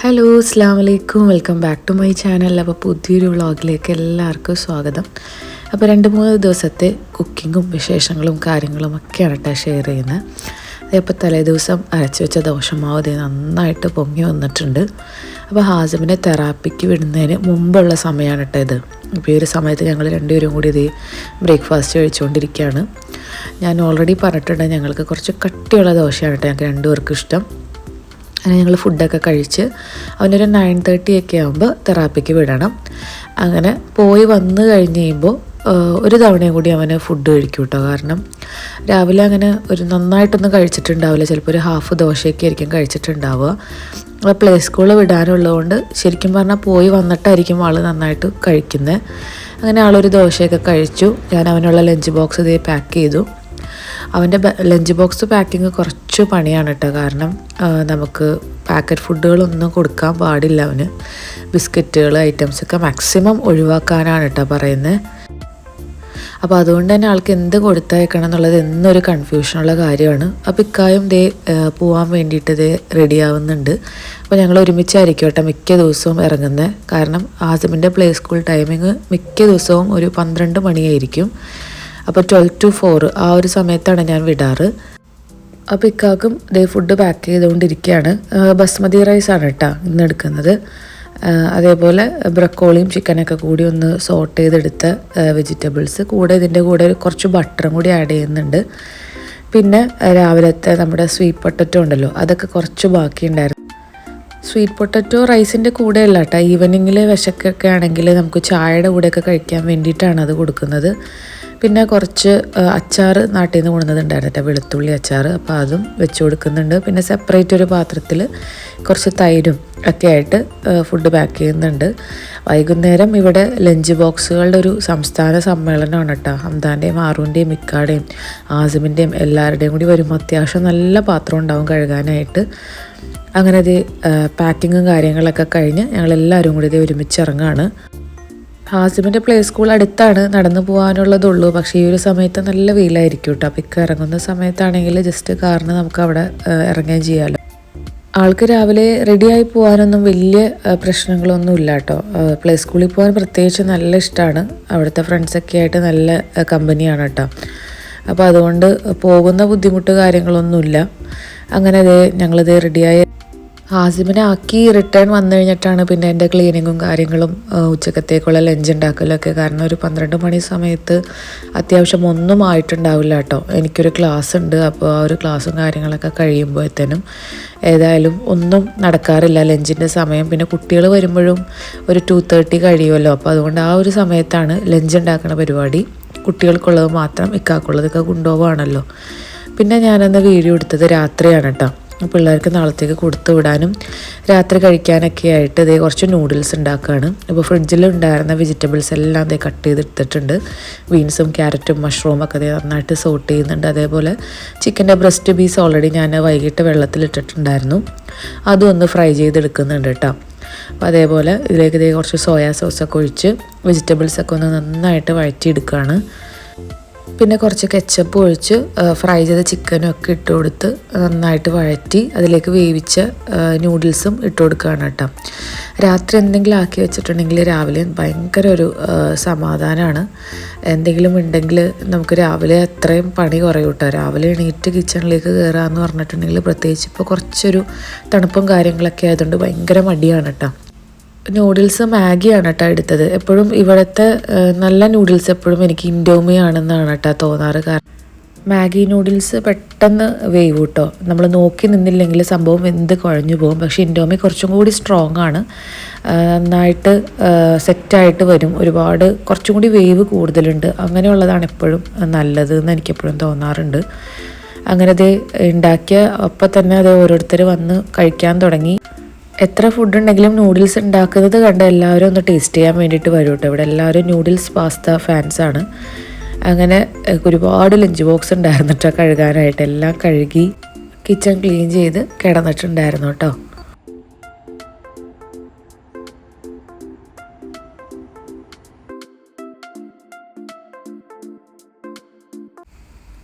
Hello അസ്സാം വലൈക്കും welcome back to my channel. അപ്പോൾ പുതിയൊരു വ്ളോഗിലേക്ക് എല്ലാവർക്കും സ്വാഗതം. അപ്പോൾ 2-3 ദിവസത്തെ കുക്കിങ്ങും വിശേഷങ്ങളും കാര്യങ്ങളും ഒക്കെയാണ് കേട്ടോ ഷെയർ ചെയ്യുന്നത്. അതേപ്പോൾ തലേ ദിവസം അരച്ച് വെച്ച ദോശമാവ് നന്നായിട്ട് പൊങ്ങി വന്നിട്ടുണ്ട്. അപ്പോൾ ഹാസിമിനെ തെറാപ്പിക്ക് വിടുന്നതിന് മുമ്പുള്ള സമയമാണ് കേട്ടോ ഇത്. അപ്പോൾ ഈ ഒരു സമയത്ത് ഞങ്ങൾ രണ്ടുപേരും കൂടി ഇത് ബ്രേക്ക്ഫാസ്റ്റ് കഴിച്ചുകൊണ്ടിരിക്കുകയാണ്. ഞാൻ ഓൾറെഡി പറഞ്ഞിട്ടുണ്ട് ഞങ്ങൾക്ക് കുറച്ച് കട്ടിയുള്ള ദോശയാണ് കേട്ടോ ഞങ്ങൾക്ക് രണ്ടുപേർക്കും ഇഷ്ടം. അങ്ങനെ ഞങ്ങൾ ഫുഡൊക്കെ കഴിച്ച് അവനൊരു 9:30 ഒക്കെ ആകുമ്പോൾ തെറാപ്പിക്ക് വിടണം. അങ്ങനെ പോയി വന്ന് കഴിഞ്ഞ് കഴിയുമ്പോൾ ഒരു തവണയും കൂടി അവന് ഫുഡ് കഴിക്കും കേട്ടോ. കാരണം രാവിലെ അങ്ങനെ ഒരു നന്നായിട്ടൊന്നും കഴിച്ചിട്ടുണ്ടാവില്ല, ചിലപ്പോൾ ഒരു ഹാഫ് ദോശയൊക്കെ ആയിരിക്കും കഴിച്ചിട്ടുണ്ടാവുക. അപ്പോൾ പ്ലേ സ്കൂളിൽ വിടാനുള്ളതുകൊണ്ട് ശരിക്കും പറഞ്ഞാൽ പോയി വന്നിട്ടായിരിക്കും ആൾ നന്നായിട്ട് കഴിക്കുന്നത്. അങ്ങനെ ആളൊരു ദോശയൊക്കെ കഴിച്ചു. ഞാൻ അവനുള്ള ലഞ്ച് ബോക്സ് ഇതേ പാക്ക് ചെയ്തു. അവൻ്റെ ലഞ്ച് ബോക്സ് പാക്കിങ് കുറച്ച് പണിയാണ് കേട്ടോ. കാരണം നമുക്ക് പാക്കറ്റ് ഫുഡുകളൊന്നും കൊടുക്കാൻ പാടില്ല അവന്. ബിസ്ക്കറ്റുകൾ ഐറ്റംസൊക്കെ മാക്സിമം ഒഴിവാക്കാനാണ് കേട്ടോ പറയുന്നത്. അപ്പോൾ അതുകൊണ്ട് തന്നെ ആൾക്ക് എന്ത് കൊടുത്തയക്കണം എന്നുള്ളത് എന്നൊരു കൺഫ്യൂഷനുള്ള കാര്യമാണ്. അപ്പോൾ ഇക്കായും പോകാൻ വേണ്ടിയിട്ട് റെഡി ആവുന്നുണ്ട്. അപ്പോൾ ഞങ്ങൾ ഒരുമിച്ചായിരിക്കും കേട്ടോ മിക്ക ദിവസവും ഇറങ്ങുന്നത്. കാരണം ആസിമിൻ്റെ പ്ലേ സ്കൂൾ ടൈമിങ് മിക്ക ദിവസവും ഒരു 12 മണിയായിരിക്കും. അപ്പോൾ 12 to 4 ആ ഒരു സമയത്താണ് ഞാൻ വിടാറ്. അപ്പോൾ ഇക്കാക്കും ഫുഡ് പാക്ക് ചെയ്തുകൊണ്ടിരിക്കുകയാണ്. ബസ്മതി റൈസാണ് കേട്ടോ ഇന്ന് എടുക്കുന്നത്. അതേപോലെ ബ്രക്കോളിയും ചിക്കനൊക്കെ കൂടി ഒന്ന് സോട്ട് ചെയ്തെടുത്ത വെജിറ്റബിൾസ്, കൂടെ ഇതിൻ്റെ കൂടെ കുറച്ച് ബട്ടറും കൂടി ആഡ് ചെയ്യുന്നുണ്ട്. പിന്നെ രാവിലത്തെ നമ്മുടെ സ്വീറ്റ് പൊട്ടറ്റോ ഉണ്ടല്ലോ, അതൊക്കെ കുറച്ച് ബാക്കിയുണ്ടായിരുന്നു. സ്വീറ്റ് പൊട്ടറ്റോ റൈസിൻ്റെ കൂടെ അല്ല കേട്ടോ, ഈവനിങ്ങിൽ വിശക്കൊക്കെ ആണെങ്കിൽ നമുക്ക് ചായയുടെ കൂടെയൊക്കെ കഴിക്കാൻ വേണ്ടിയിട്ടാണ് അത് കൊടുക്കുന്നത്. പിന്നെ കുറച്ച് അച്ചാർ നാട്ടിൽ നിന്ന് കൊണ്ടുവന്നതുണ്ടായിരുന്നു കേട്ടോ, വെളുത്തുള്ളി അച്ചാർ. അപ്പോൾ അതും വെച്ച് കൊടുക്കുന്നുണ്ട്. പിന്നെ സെപ്പറേറ്റ് ഒരു പാത്രത്തിൽ കുറച്ച് തൈരും ഒക്കെ ആയിട്ട് ഫുഡ് പാക്ക് ചെയ്യുന്നുണ്ട്. വൈകുന്നേരം ഇവിടെ ലഞ്ച് ബോക്സുകളുടെ ഒരു സംസ്ഥാന സമ്മേളനമാണ് കേട്ടോ. ഹംദാൻ്റെയും ആറൂൻ്റെയും മിക്കാടെയും ആസിമിൻ്റെയും എല്ലാവരുടെയും കൂടി വരുമ്പോൾ അത്യാവശ്യം നല്ല പാത്രം ഉണ്ടാവും കഴുകാനായിട്ട്. അങ്ങനെ പാക്കിങ്ങും കാര്യങ്ങളൊക്കെ കഴിഞ്ഞ് ഞങ്ങളെല്ലാവരും കൂടി ഒരുമിച്ച് ഇറങ്ങുകയാണ്. ഹാസിമിൻ്റെ പ്ലേ സ്കൂൾ അടുത്താണ്, നടന്നു പോകാനുള്ളതുള്ളൂ. പക്ഷേ ഈ ഒരു സമയത്ത് നല്ല വെയിലായിരിക്കും കേട്ടോ. അപ്പോൾ ഇക്ക ഇറങ്ങുന്ന സമയത്താണെങ്കിൽ ജസ്റ്റ് കാറിന് നമുക്ക് അവിടെ ഇറങ്ങുകയും ചെയ്യാമല്ലോ. ആൾക്ക് രാവിലെ റെഡിയായി പോകാനൊന്നും വലിയ പ്രശ്നങ്ങളൊന്നും ഇല്ല കേട്ടോ. പ്ലേ സ്കൂളിൽ പോകാൻ പ്രത്യേകിച്ച് നല്ല ഇഷ്ടമാണ്. അവിടുത്തെ ഫ്രണ്ട്സൊക്കെ ആയിട്ട് നല്ല കമ്പനിയാണ് കേട്ടോ. അപ്പോൾ അതുകൊണ്ട് പോകുന്ന ബുദ്ധിമുട്ട് കാര്യങ്ങളൊന്നുമില്ല. അങ്ങനെ ഞങ്ങളിത് റെഡിയായി ഹാസിമിനെ ആക്കി റിട്ടേൺ വന്നു കഴിഞ്ഞിട്ടാണ് പിന്നെ എൻ്റെ ക്ലീനിങ്ങും കാര്യങ്ങളും ഉച്ചക്കത്തേക്കുള്ള ലഞ്ച് ഉണ്ടാക്കലൊക്കെ. കാരണം ഒരു 12 മണി സമയത്ത് അത്യാവശ്യം ഒന്നും ആയിട്ടുണ്ടാവില്ല കേട്ടോ. എനിക്കൊരു ക്ലാസ് ഉണ്ട്. അപ്പോൾ ആ ഒരു ക്ലാസ്സും കാര്യങ്ങളൊക്കെ കഴിയുമ്പോഴത്തേനും ഏതായാലും ഒന്നും നടക്കാറില്ല ലഞ്ചിൻ്റെ സമയം. പിന്നെ കുട്ടികൾ വരുമ്പോഴും ഒരു 2:30 കഴിയുമല്ലോ. അപ്പോൾ അതുകൊണ്ട് ആ ഒരു സമയത്താണ് ലഞ്ച് ഉണ്ടാക്കുന്ന പരിപാടി. കുട്ടികൾക്കുള്ളത് മാത്രം ഇക്കാക്കുള്ളതൊക്കെ കൊണ്ടുപോകുകയാണല്ലോ. പിന്നെ ഞാനന്ന് വീഡിയോ എടുത്തത് രാത്രിയാണ് കേട്ടോ. പിള്ളേർക്ക് നാളത്തേക്ക് കൊടുത്തു വിടാനും രാത്രി കഴിക്കാനൊക്കെ ആയിട്ട് കുറച്ച് നൂഡിൽസ് ഉണ്ടാക്കുകയാണ്. ഇപ്പോൾ ഫ്രിഡ്ജിൽ ഉണ്ടായിരുന്ന വെജിറ്റബിൾസ് എല്ലാം കട്ട് ചെയ്തെടുത്തിട്ടുണ്ട്. ബീൻസും ക്യാരറ്റും മഷ്റൂം ഒക്കെ നന്നായിട്ട് സോട്ട് ചെയ്യുന്നുണ്ട്. അതേപോലെ ചിക്കൻ്റെ ബ്രസ്റ്റ് പീസ് ഓൾറെഡി ഞാൻ വൈകിട്ട് വെള്ളത്തിലിട്ടിട്ടുണ്ടായിരുന്നു, അതും ഒന്ന് ഫ്രൈ ചെയ്തെടുക്കുന്നുണ്ട് കേട്ടോ. അപ്പോൾ അതേപോലെ ഇതിലേക്ക് കുറച്ച് സോയാ സോസൊക്കെ ഒഴിച്ച് വെജിറ്റബിൾസൊക്കെ ഒന്ന് നന്നായിട്ട് വഴറ്റിയെടുക്കുകയാണ്. പിന്നെ കുറച്ച് കെച്ചപ്പ് ഒഴിച്ച് ഫ്രൈ ചെയ്ത ചിക്കനും ഒക്കെ ഇട്ട് കൊടുത്ത് നന്നായിട്ട് വഴറ്റി അതിലേക്ക് വേവിച്ച നൂഡിൽസും ഇട്ട് കൊടുക്കുകയാണ് കേട്ടോ. രാത്രി എന്തെങ്കിലും ആക്കി വെച്ചിട്ടുണ്ടെങ്കിൽ രാവിലെ ഭയങ്കര ഒരു സമാധാനമാണ്. എന്തെങ്കിലും ഉണ്ടെങ്കിൽ നമുക്ക് രാവിലെ അത്രയും പണി കുറയും കേട്ടോ. രാവിലെ എണീറ്റ് കിച്ചണിലേക്ക് കയറാമെന്ന് പറഞ്ഞിട്ടുണ്ടെങ്കിൽ പ്രത്യേകിച്ച് ഇപ്പോൾ കുറച്ചൊരു തണുപ്പും കാര്യങ്ങളൊക്കെ ആയതുകൊണ്ട് ഭയങ്കര മടിയാണ് കേട്ടോ. നൂഡിൽസ് മാഗിയാണ് കേട്ടോ എടുത്തത്. എപ്പോഴും ഇവിടുത്തെ നല്ല നൂഡിൽസ് എപ്പോഴും എനിക്ക് ഇൻഡോമി ആണെന്നാണ് കേട്ടോ തോന്നാറ്. കാരണം മാഗി നൂഡിൽസ് പെട്ടെന്ന് വേവും കേട്ടോ. നമ്മൾ നോക്കി നിന്നില്ലെങ്കിൽ സംഭവം വെന്ത് കുഴഞ്ഞു പോകും. പക്ഷേ ഇൻഡോമി കുറച്ചും കൂടി സ്ട്രോങ് ആണ്, നന്നായിട്ട് സെറ്റായിട്ട് വരും. കുറച്ചും കൂടി വേവ് കൂടുതലുണ്ട്. അങ്ങനെയുള്ളതാണ് എപ്പോഴും നല്ലത് എന്ന് എനിക്കെപ്പോഴും തോന്നാറുണ്ട്. അങ്ങനെ ഉണ്ടാക്കിയ അപ്പം തന്നെ ഓരോരുത്തർ വന്ന് കഴിക്കാൻ തുടങ്ങി. എത്ര ഫുഡ് ഉണ്ടെങ്കിലും നൂഡിൽസ് ഉണ്ടാക്കുന്നത് കണ്ട് എല്ലാവരും ഒന്ന് ടേസ്റ്റ് ചെയ്യാൻ വേണ്ടിയിട്ട് വരും കേട്ടോ. ഇവിടെ എല്ലാവരും നൂഡിൽസ് പാസ്ത ഫാൻസാണ്. അങ്ങനെ ഒരുപാട് ലഞ്ച് ബോക്സ് ഉണ്ടായിരുന്നു കേട്ടോ കഴുകാനായിട്ട്. എല്ലാം കഴുകി കിച്ചൺ ക്ലീൻ ചെയ്ത് കിടന്നിട്ടുണ്ടായിരുന്നു കേട്ടോ.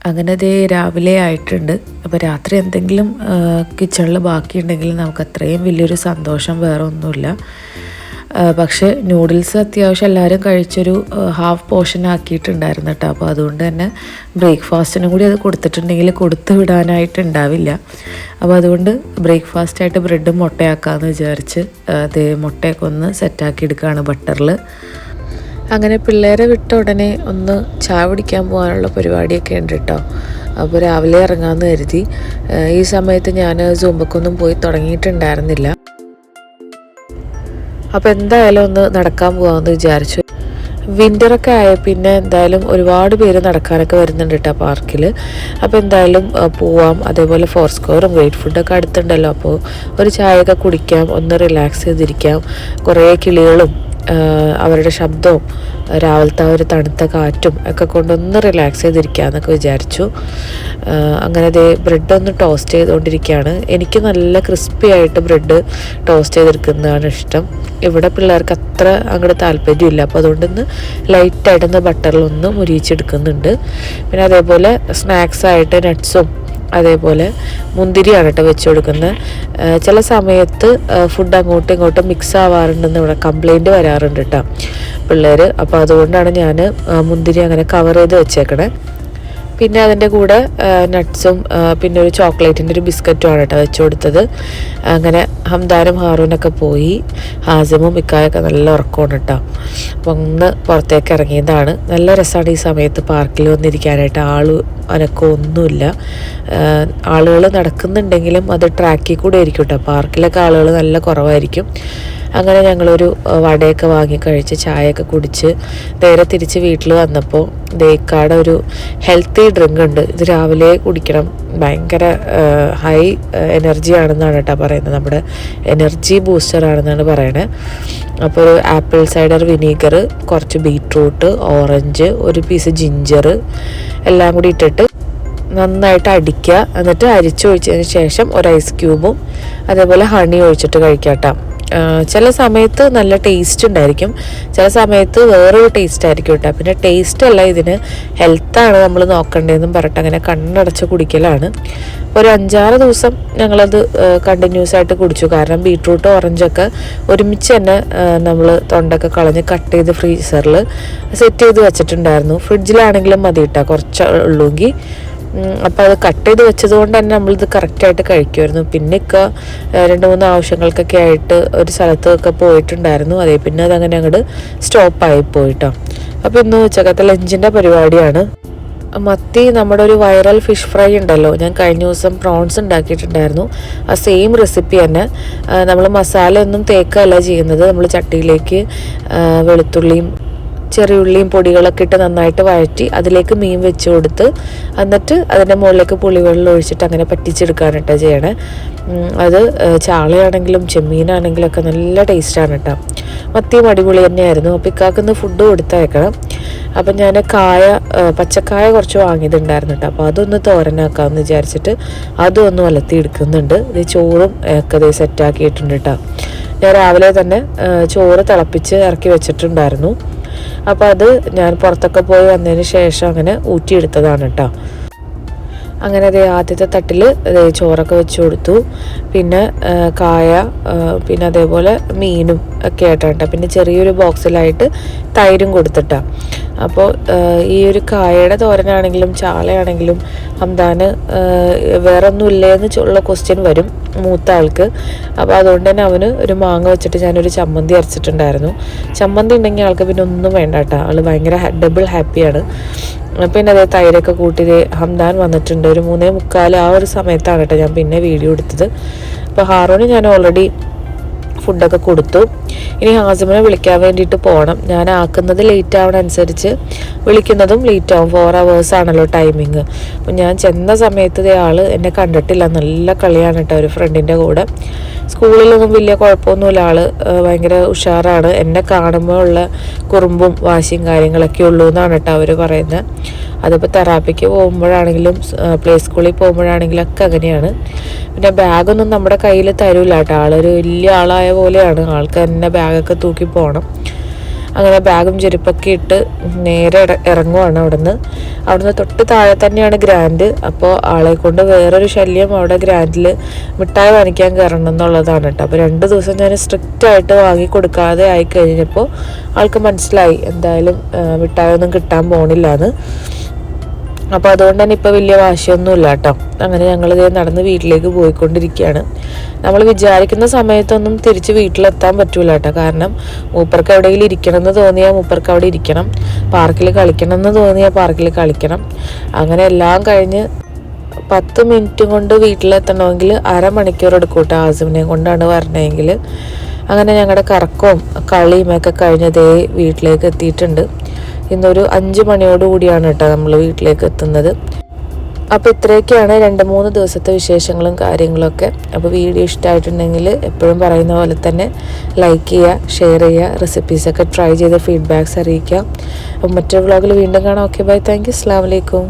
അങ്ങനെ അതേ രാവിലെ ആയിട്ടുണ്ട്. അപ്പോൾ രാത്രി എന്തെങ്കിലും കിച്ചണിൽ ബാക്കിയുണ്ടെങ്കിൽ നമുക്ക് അത്രയും വലിയൊരു സന്തോഷം വേറെ ഒന്നുമില്ല. പക്ഷേ നൂഡിൽസ് അത്യാവശ്യം എല്ലാവരും കഴിച്ചൊരു ഹാഫ് പോർഷൻ ആക്കിയിട്ടുണ്ടായിരുന്നു കേട്ടോ. അപ്പോൾ അതുകൊണ്ട് തന്നെ ബ്രേക്ക്ഫാസ്റ്റിനും കൂടി അത് കൊടുത്തിട്ടുണ്ടെങ്കിൽ കൊടുത്തു വിടാനായിട്ടുണ്ടാവില്ല. അപ്പോൾ അതുകൊണ്ട് ബ്രേക്ക്ഫാസ്റ്റായിട്ട് ബ്രെഡും മുട്ടയാക്കാമെന്ന് വിചാരിച്ച് അതേ മുട്ടയൊക്കെ ഒന്ന് സെറ്റാക്കി എടുക്കുകയാണ് ബട്ടറിൽ. അങ്ങനെ പിള്ളേരെ വിട്ട ഉടനെ ഒന്ന് ചായ കുടിക്കാൻ പോകാനുള്ള പരിപാടിയൊക്കെ ഉണ്ട് കേട്ടോ. അപ്പോൾ രാവിലെ ഇറങ്ങാമെന്ന് കരുതി. ഈ സമയത്ത് ഞാൻ സൂമ്പക്കൊന്നും പോയി തുടങ്ങിയിട്ടുണ്ടായിരുന്നില്ല. അപ്പോൾ എന്തായാലും ഒന്ന് നടക്കാൻ പോകാമെന്ന് വിചാരിച്ചു. വിൻ്ററൊക്കെ ആയ പിന്നെ എന്തായാലും ഒരുപാട് പേര് നടക്കാനൊക്കെ വരുന്നുണ്ട് കേട്ടോ പാർക്കിൽ. അപ്പോൾ എന്തായാലും പോവാം. അതേപോലെ ഫോർസ്ക്വയറും ഗ്രേറ്റ് ഫുഡൊക്കെ അടുത്തുണ്ടല്ലോ. അപ്പോൾ ഒരു ചായയൊക്കെ കുടിക്കാം, ഒന്ന് റിലാക്സ് ചെയ്തിരിക്കാം. കുറേ കിളികളും അവരുടെ ശബ്ദവും രാവിലത്തെ ഒരു തണുത്ത കാറ്റും ഒക്കെ കൊണ്ടൊന്ന് റിലാക്സ് ചെയ്തിരിക്കാമെന്നൊക്കെ വിചാരിച്ചു. അങ്ങനെ ദേ ബ്രെഡ് ഒന്ന് ടോസ്റ്റ് ചെയ്തുകൊണ്ടിരിക്കുകയാണ്. എനിക്ക് നല്ല ക്രിസ്പി ആയിട്ട് ബ്രെഡ് ടോസ്റ്റ് ചെയ്തെടുക്കുന്നതാണ് ഇഷ്ടം. ഇവിടെ പിള്ളേർക്ക് അത്ര അങ്ങോട്ട് താല്പര്യമില്ല. അപ്പോൾ അതുകൊണ്ടൊന്ന് ലൈറ്റായിട്ടൊന്ന് ബട്ടറിലൊന്ന് മുരിയിച്ചെടുക്കുന്നുണ്ട്. പിന്നെ അതേപോലെ സ്നാക്സായിട്ട് നട്ട്സും അതേപോലെ മുന്തിരിയാണ് കേട്ടോ വെച്ച് കൊടുക്കുന്നത്. ചില സമയത്ത് ഫുഡ് അങ്ങോട്ടും ഇങ്ങോട്ടും മിക്സ് ആവാറുണ്ടെന്ന് ഇവിടെ കംപ്ലൈൻറ്റ് വരാറുണ്ട് കേട്ടോ പിള്ളേർ. അപ്പോൾ അതുകൊണ്ടാണ് ഞാൻ മുന്തിരി അങ്ങനെ കവർ ചെയ്ത് വെച്ചേക്കണേ. പിന്നെ അതിൻ്റെ കൂടെ നട്ട്സും പിന്നെ ഒരു ചോക്ലേറ്റിൻ്റെ ഒരു ബിസ്ക്കറ്റുമാണ് കേട്ടോ വെച്ച് കൊടുത്തത്. അങ്ങനെ ഹംദാനും ഹാറൂനൊക്കെ പോയി. ഹാസിമും ഇക്കായൊക്കെ നല്ല ഉറക്കമാണ് കേട്ടോ. അപ്പം ഒന്ന് പുറത്തേക്ക് ഇറങ്ങിയതാണ്. നല്ല രസമാണ് ഈ സമയത്ത് പാർക്കിൽ വന്നിരിക്കാനായിട്ട്. അനക്കോ ഒന്നുമില്ല. ആളുകൾ നടക്കുന്നുണ്ടെങ്കിലും അത് ട്രാക്കിൽ കൂടെ ആയിരിക്കും കേട്ടോ. പാർക്കിലൊക്കെ ആളുകൾ നല്ല കുറവായിരിക്കും. അങ്ങനെ ഞങ്ങളൊരു വടയൊക്കെ വാങ്ങി കഴിച്ച് ചായയൊക്കെ കുടിച്ച് നേരെ തിരിച്ച് വീട്ടിൽ വന്നപ്പോൾ ദേക്കാടെ ഒരു ഹെൽത്തി ഡ്രിങ്ക് ഉണ്ട്. ഇത് രാവിലെ കുടിക്കണം, ഭയങ്കര ഹൈ എനർജി ആണെന്നാണ് കേട്ടോ പറയുന്നത്. നമ്മുടെ എനർജി ബൂസ്റ്റർ ആണെന്നാണ് പറയണത്. അപ്പോൾ ഒരു ആപ്പിൾ സൈഡർ വിനീഗർ, കുറച്ച് ബീട്രൂട്ട്, ഓറഞ്ച്, ഒരു പീസ് ജിഞ്ചർ എല്ലാം കൂടി ഇട്ടിട്ട് നന്നായിട്ട് അടിക്കുക. എന്നിട്ട് അരിച്ചൊഴിച്ചതിന് ശേഷം ഒരു ഐസ് ക്യൂബും അതേപോലെ ഹണി ഒഴിച്ചിട്ട് കഴിക്കാം കേട്ടോ. ചില സമയത്ത് നല്ല ടേസ്റ്റ് ഉണ്ടായിരിക്കും, ചില സമയത്ത് വേറൊരു ടേസ്റ്റ് ആയിരിക്കും കേട്ടോ. പിന്നെ ടേസ്റ്റ് അല്ല, ഇതിന് ഹെൽത്താണ് നമ്മൾ നോക്കേണ്ടതെന്നും പറഞ്ഞിട്ട് അങ്ങനെ കണ്ണടച്ച് കുടിക്കലാണ്. ഒരു 5-6 ദിവസം ഞങ്ങളത് കണ്ടിന്യൂസ് ആയിട്ട് കുടിച്ചു. കാരണം ബീട്രൂട്ട് ഓറഞ്ചൊക്കെ ഒരുമിച്ച് തന്നെ നമ്മൾ തൊണ്ടൊക്കെ കളഞ്ഞ് കട്ട് ചെയ്ത് ഫ്രീസറിൽ സെറ്റ് ചെയ്ത് വെച്ചിട്ടുണ്ടായിരുന്നു. ഫ്രിഡ്ജിലാണെങ്കിലും മതി കേട്ടോ, കുറച്ച് ഉള്ളൂങ്കിൽ. അപ്പോൾ അത് കട്ട് ചെയ്ത് വെച്ചത് കൊണ്ട് തന്നെ നമ്മളിത് കറക്റ്റായിട്ട് കഴിക്കുമായിരുന്നു. പിന്നെ ഒക്കെ 2-3 ആവശ്യങ്ങൾക്കൊക്കെ ആയിട്ട് ഒരു സ്ഥലത്തൊക്കെ പോയിട്ടുണ്ടായിരുന്നു. അതേ പിന്നെ അതങ്ങനെ അങ്ങോട്ട് സ്റ്റോപ്പായി പോയിട്ടോ. അപ്പോൾ ഇന്ന് ഉച്ചക്കത്തെ ലഞ്ചിൻ്റെ പരിപാടിയാണ്. മത്തി, നമ്മുടെ ഒരു വൈറൽ ഫിഷ് ഫ്രൈ ഉണ്ടല്ലോ, ഞാൻ കഴിഞ്ഞ ദിവസം പ്രോൺസ് ഉണ്ടാക്കിയിട്ടുണ്ടായിരുന്നു. ആ സെയിം റെസിപ്പി തന്നെ. നമ്മൾ മസാല ഒന്നും തേക്കല്ല ചെയ്യുന്നത്. നമ്മൾ ചട്ടിയിലേക്ക് വെളുത്തുള്ളിയും ചെറിയുള്ളിയും പൊടികളൊക്കെ ഇട്ട് നന്നായിട്ട് വഴറ്റി അതിലേക്ക് മീൻ വെച്ച് കൊടുത്ത് എന്നിട്ട് അതിൻ്റെ മുകളിലേക്ക് പുളിവെള്ളം ഒഴിച്ചിട്ട് അങ്ങനെ പറ്റിച്ചെടുക്കാനായിട്ടാണ് ചെയ്യണേ. അത് ചാളയാണെങ്കിലും ചെമ്മീനാണെങ്കിലും ഒക്കെ നല്ല ടേസ്റ്റാണ് കേട്ടോ. മത്തിയും അടിപൊളി തന്നെയായിരുന്നു. അപ്പോൾ ഇക്കാക്കുന്ന് ഫുഡ് കൊടുത്തയക്കണം. അപ്പം ഞാൻ പച്ചക്കായ കുറച്ച് വാങ്ങിയിട്ടുണ്ടായിരുന്നു കേട്ടോ. അപ്പോൾ അതൊന്ന് തോരനാക്കാമെന്ന് വിചാരിച്ചിട്ട് അതും ഒന്ന് വലത്തി എടുക്കുന്നുണ്ട്. ഇത് ചോറും ഒക്കെ ഇത് സെറ്റാക്കിയിട്ടുണ്ട് കേട്ടോ. ഞാൻ രാവിലെ തന്നെ ചോറ് തിളപ്പിച്ച് ഇറക്കി വെച്ചിട്ടുണ്ടായിരുന്നു. അപ്പോൾ അത് ഞാൻ പുറത്തൊക്കെ പോയി വന്നതിന് ശേഷം അങ്ങനെ ഊറ്റിയെടുത്തതാണ് കേട്ടോ. അങ്ങനെ അതേ ആദ്യത്തെ തട്ടിൽ ചോറൊക്കെ വെച്ച് കൊടുത്തു. പിന്നെ കായ, പിന്നെ അതേപോലെ മീനും ഒക്കെ ആയിട്ടാണ്. പിന്നെ ചെറിയൊരു ബോക്സിലായിട്ട് തൈരും കൊടുത്തിട്ടാണ്. അപ്പോൾ ഈ ഒരു കായയുടെ തോരനാണെങ്കിലും ചാളയാണെങ്കിലും ഹംദാന് വേറെ ഒന്നും ഇല്ലേന്ന് ഉള്ള ക്വസ്റ്റ്യൻ വരും മൂത്ത ആൾക്ക്. അപ്പോൾ അതുകൊണ്ട് തന്നെ അവന് ഒരു മാങ്ങ വെച്ചിട്ട് ഞാനൊരു ചമ്മന്തി അരച്ചിട്ടുണ്ടായിരുന്നു. ചമ്മന്തി ഉണ്ടെങ്കിൽ ആൾക്ക് പിന്നെ ഒന്നും വേണ്ട കേട്ടോ. ആൾ ഭയങ്കര ഡബിൾ ഹാപ്പിയാണ്. പിന്നെ അതേ തൈരൊക്കെ കൂട്ടി ഹംദാൻ വന്നിട്ടുണ്ട്. ഒരു 3:45 ആ ഒരു സമയത്താണ് കേട്ടോ ഞാൻ പിന്നെ വീഡിയോ എടുത്തത്. അപ്പോൾ ഹാറൂന് ഞാൻ ഓൾറെഡി ഫുഡൊക്കെ കൊടുത്തു. ഇനി ഹാസിമിനെ വിളിക്കാൻ വേണ്ടിയിട്ട് പോകണം. ഞാൻ ആക്കുന്നത് ലേറ്റ് ആവണ അനുസരിച്ച് വിളിക്കുന്നതും ലേറ്റ് ആവും. 4 hours ആണല്ലോ ടൈമിങ്. അപ്പം ഞാൻ ചെന്ന സമയത്ത് ആൾ എന്നെ കണ്ടിട്ടില്ല. നല്ല കളിയാണ് കേട്ടോ ഒരു ഫ്രണ്ടിൻ്റെ കൂടെ. സ്കൂളിലൊന്നും വലിയ കുഴപ്പമൊന്നുമില്ല. ആൾ ഭയങ്കര ഉഷാറാണ്. എന്നെ കാണുമ്പോൾ ഉള്ള കുറുമ്പും വാശിയും കാര്യങ്ങളൊക്കെ ഉള്ളൂ എന്നാണ് കേട്ടോ അവർ പറയുന്നത്. അതിപ്പോൾ തെറാപ്പിക്ക് പോകുമ്പോഴാണെങ്കിലും പ്ലേ സ്കൂളിൽ പോകുമ്പോഴാണെങ്കിലും ഒക്കെ അങ്ങനെയാണ്. പിന്നെ ബാഗൊന്നും നമ്മുടെ കയ്യിൽ തരൂല കേട്ടോ. ആളൊരു വലിയ ആളായ പോലെയാണ്. ആൾക്ക് തന്നെ ബാഗൊക്കെ തൂക്കി പോകണം. അങ്ങനെ ബാഗും ചെരുപ്പൊക്കെ ഇട്ട് നേരെ ഇറങ്ങുവാണ് അവിടുന്ന് തൊട്ട് താഴെ തന്നെയാണ് ഗ്രാൻഡ്. അപ്പോൾ ആളെ കൊണ്ട് വേറൊരു ശല്യം അവിടെ ഗ്രാൻഡിൽ മിഠായി വാങ്ങിക്കാൻ കയറണം എന്നുള്ളതാണ് കേട്ടോ. അപ്പോൾ 2 ദിവസം ഞാൻ സ്ട്രിക്റ്റായിട്ട് വാങ്ങി കൊടുക്കാതെ ആയി കഴിഞ്ഞപ്പോൾ ആൾക്ക് മനസ്സിലായി എന്തായാലും മിഠായി ഒന്നും കിട്ടാൻ പോണില്ല എന്ന്. അപ്പോൾ അതുകൊണ്ട് തന്നെ ഇപ്പോൾ വലിയ വാശിയൊന്നുമില്ല കേട്ടോ. അങ്ങനെ ഞങ്ങൾ നടന്ന് വീട്ടിലേക്ക് പോയിക്കൊണ്ടിരിക്കുകയാണ്. നമ്മൾ വിചാരിക്കുന്ന സമയത്തൊന്നും തിരിച്ച് വീട്ടിലെത്താൻ പറ്റൂല കേട്ടോ. കാരണം മൂപ്പർക്ക് എവിടെയെങ്കിലും ഇരിക്കണം എന്ന് തോന്നിയാൽ മൂപ്പർക്ക് അവിടെ ഇരിക്കണം, പാർക്കിൽ കളിക്കണം എന്ന് തോന്നിയാൽ പാർക്കിൽ കളിക്കണം. അങ്ങനെ എല്ലാം കഴിഞ്ഞ് 10 മിനിറ്റ് കൊണ്ട് വീട്ടിലെത്തണമെങ്കിൽ അരമണിക്കൂർ എടുക്കും കേട്ടോ. ആസിമിനെ കൊണ്ടാണ് വരണമെങ്കിൽ. അങ്ങനെ ഞങ്ങളുടെ കറക്കവും കളിയും ഒക്കെ കഴിഞ്ഞതേ വീട്ടിലേക്ക് എത്തിയിട്ടുണ്ട്. ഇന്നൊരു 5 മണിയോടുകൂടിയാണ് കേട്ടോ നമ്മൾ വീട്ടിലേക്ക് എത്തുന്നത്. അപ്പോൾ ഇത്രയൊക്കെയാണ് 2-3 ദിവസത്തെ വിശേഷങ്ങളും കാര്യങ്ങളൊക്കെ. അപ്പോൾ വീഡിയോ ഇഷ്ടമായിട്ടുണ്ടെങ്കിൽ എപ്പോഴും പറയുന്ന പോലെ തന്നെ ലൈക്ക് ചെയ്യുക, ഷെയർ ചെയ്യുക, റെസിപ്പീസൊക്കെ ട്രൈ ചെയ്ത് ഫീഡ്ബാക്ക്സ് അറിയിക്കുക. അപ്പോൾ മറ്റൊരു വ്ളോഗിൽ വീണ്ടും കാണാം. ഓക്കെ ബൈ, താങ്ക് യു, അസ്സലാമു അലൈക്കും.